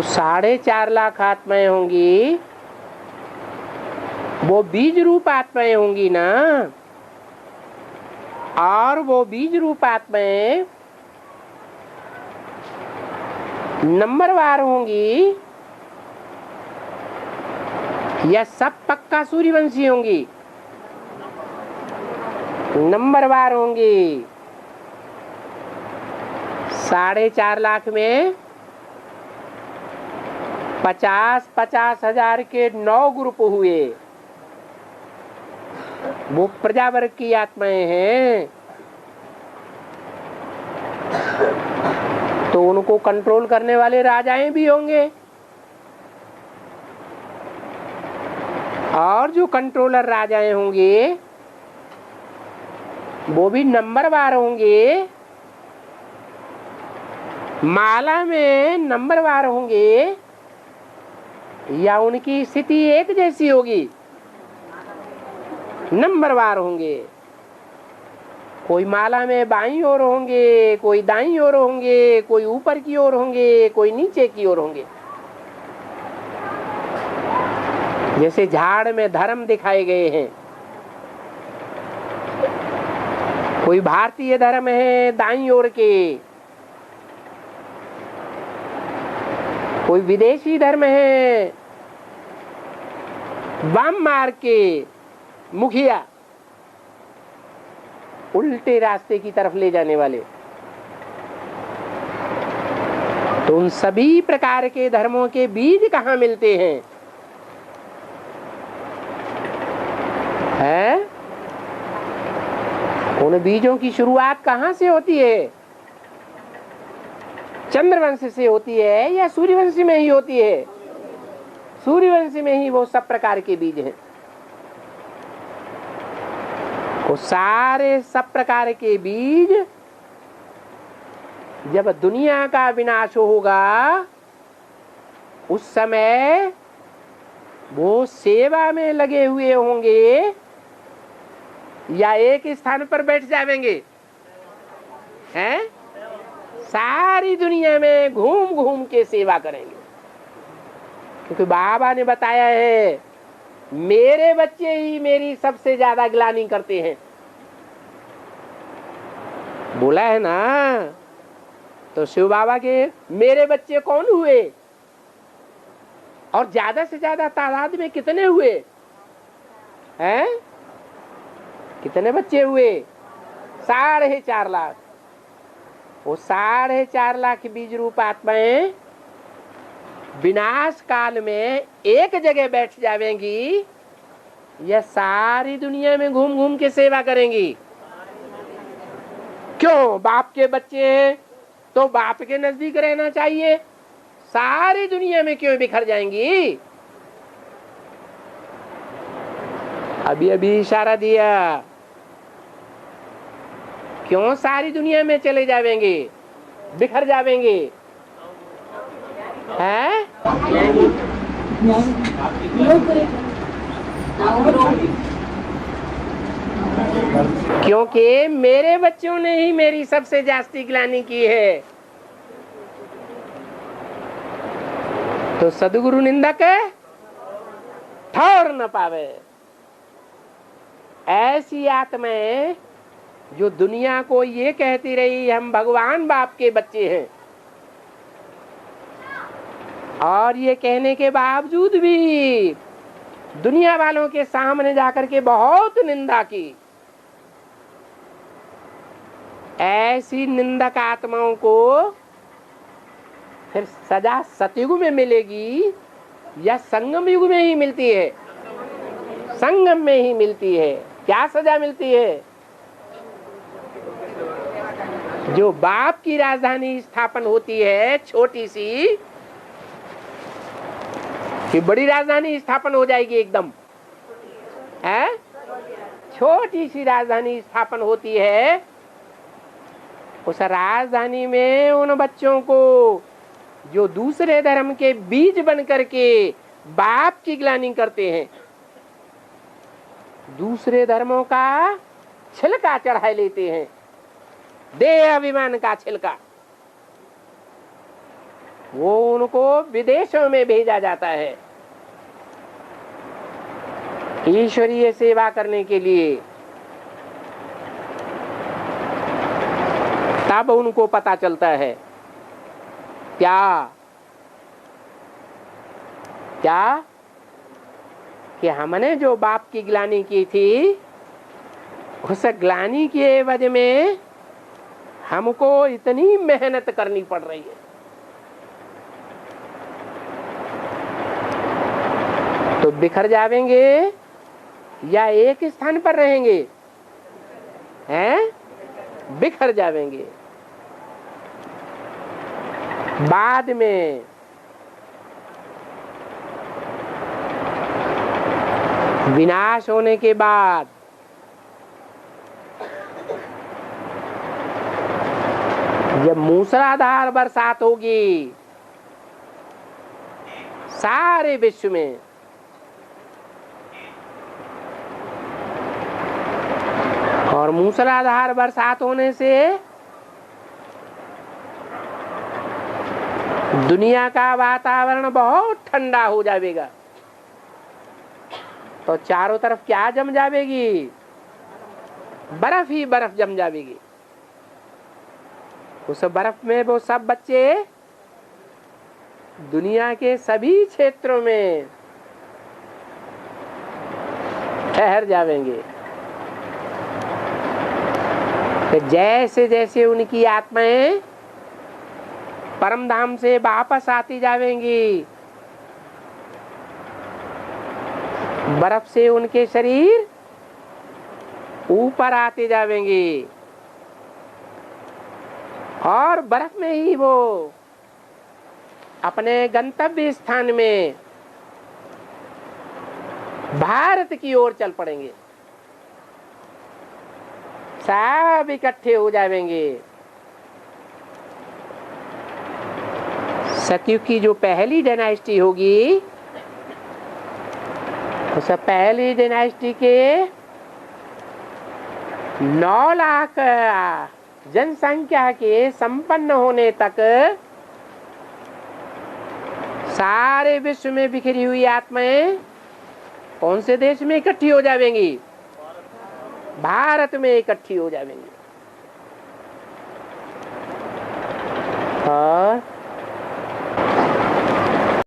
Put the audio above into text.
4.5 लाख आत्माएं होंगी, वो बीज रूप आत्माएं होंगी ना। और वो बीज रूप आत्माएं नंबरवार होंगी या सब पक्का सूर्यवंशी होंगी? नंबरवार होंगी। 4.5 लाख में 50-50 हजार के 9 ग्रुप हुए। वो प्रजावर्ग की आत्माएं हैं, तो उनको कंट्रोल करने वाले राजाएं भी होंगे, और जो कंट्रोलर राजाएं होंगे वो भी नंबरवार होंगे। माला में नंबरवार होंगे या उनकी स्थिति एक जैसी होगी? नंबरवार होंगे। कोई माला में बाईं ओर होंगे, कोई दाईं ओर होंगे, कोई ऊपर की ओर होंगे, कोई नीचे की ओर होंगे। जैसे झाड़ में धर्म दिखाए गए हैं। कोई भारतीय धर्म है दाईं ओर के, कोई विदेशी धर्म है वाम मार्ग के मुखिया, उल्टे रास्ते की तरफ ले जाने वाले। तो उन सभी प्रकार के धर्मों के बीज कहाँ मिलते हैं? उन बीजों की शुरुआत कहाँ से होती है? चंद्रवंश से होती है या सूर्यवंश में ही होती है? सूर्यवंश में ही वो सब प्रकार के बीज हैं। वो सारे सब प्रकार के बीज जब दुनिया का विनाश होगा उस समय वो सेवा में लगे हुए होंगे या एक स्थान पर बैठ जाएंगे? हैं? सारी दुनिया में घूम घूम के सेवा करेंगे, क्योंकि बाबा ने बताया है मेरे बच्चे ही मेरी सबसे ज्यादा ग्लानि करते हैं। बोला है ना। तो शिव बाबा के मेरे बच्चे कौन हुए और ज्यादा से ज्यादा तादाद में कितने हुए हैं? कितने बच्चे हुए? 4.5 लाख। वो 4.5 लाख बीज रूप आत्माएं विनाश काल में एक जगह बैठ जाएंगी या सारी दुनिया में घूम घूम के सेवा करेंगी? क्यों? बाप के बच्चे हैं तो बाप के नजदीक रहना चाहिए। सारी दुनिया में क्यों बिखर जाएंगी? अभी अभी इशारा दिया, क्यों सारी दुनिया में चले जाएंगे, बिखर जाएंगे? हैं? क्योंकि मेरे बच्चों ने ही मेरी सबसे जास्ती ग्लानि की है। तो सदगुरु निंदक ठौर न पावे। ऐसी आत्माएं जो दुनिया को ये कहती रही हम भगवान बाप के बच्चे हैं, और ये कहने के बावजूद भी दुनिया वालों के सामने जाकर के बहुत निंदा की, ऐसी निंदक आत्माओं को फिर सजा सतयुग में मिलेगी या संगम युग में ही मिलती है? संगम में ही मिलती है। क्या सजा मिलती है? जो बाप की राजधानी स्थापन होती है छोटी सी, कि बड़ी राजधानी स्थापन हो जाएगी एकदम है? छोटी सी राजधानी स्थापन होती है। उस राजधानी में उन बच्चों को जो दूसरे धर्म के बीज बन करके बाप की ग्लानि करते हैं, दूसरे धर्मों का छिलका चढ़ा लेते हैं, देह अभिमान का छिलका, वो उनको विदेशों में भेजा जाता है ईश्वरीय सेवा करने के लिए। तब उनको पता चलता है क्या क्या कि हमने जो बाप की ग्लानि की थी, उस ग्लानि के एवज में हमको इतनी मेहनत करनी पड़ रही है। तो बिखर जावेंगे या एक स्थान पर रहेंगे? हैं? बिखर जावेंगे। बाद में विनाश होने के बाद जब मूसलाधार बरसात होगी सारे विश्व में, और मूसलाधार बरसात होने से दुनिया का वातावरण बहुत ठंडा हो जाएगा, तो चारों तरफ क्या जम जाएगी? बर्फ ही बर्फ जम जाएगी। उस बर्फ में वो सब बच्चे दुनिया के सभी क्षेत्रों में ठहर जाएंगे। तो जैसे जैसे उनकी आत्माएं परम धाम से वापस आती जाएंगी, बर्फ से उनके शरीर ऊपर आते जाएंगे, और बर्फ में ही वो अपने गंतव्य स्थान में भारत की ओर चल पड़ेंगे। सब इकट्ठे हो जाएंगे। सतयुग की जो पहली डायनेस्टी होगी, उस पहली डायनेस्टी के 9 लाख जनसंख्या के संपन्न होने तक सारे विश्व में बिखरी हुई आत्माएं कौन से देश में इकट्ठी हो जाएंगी? भारत में इकट्ठी हो जाएंगी।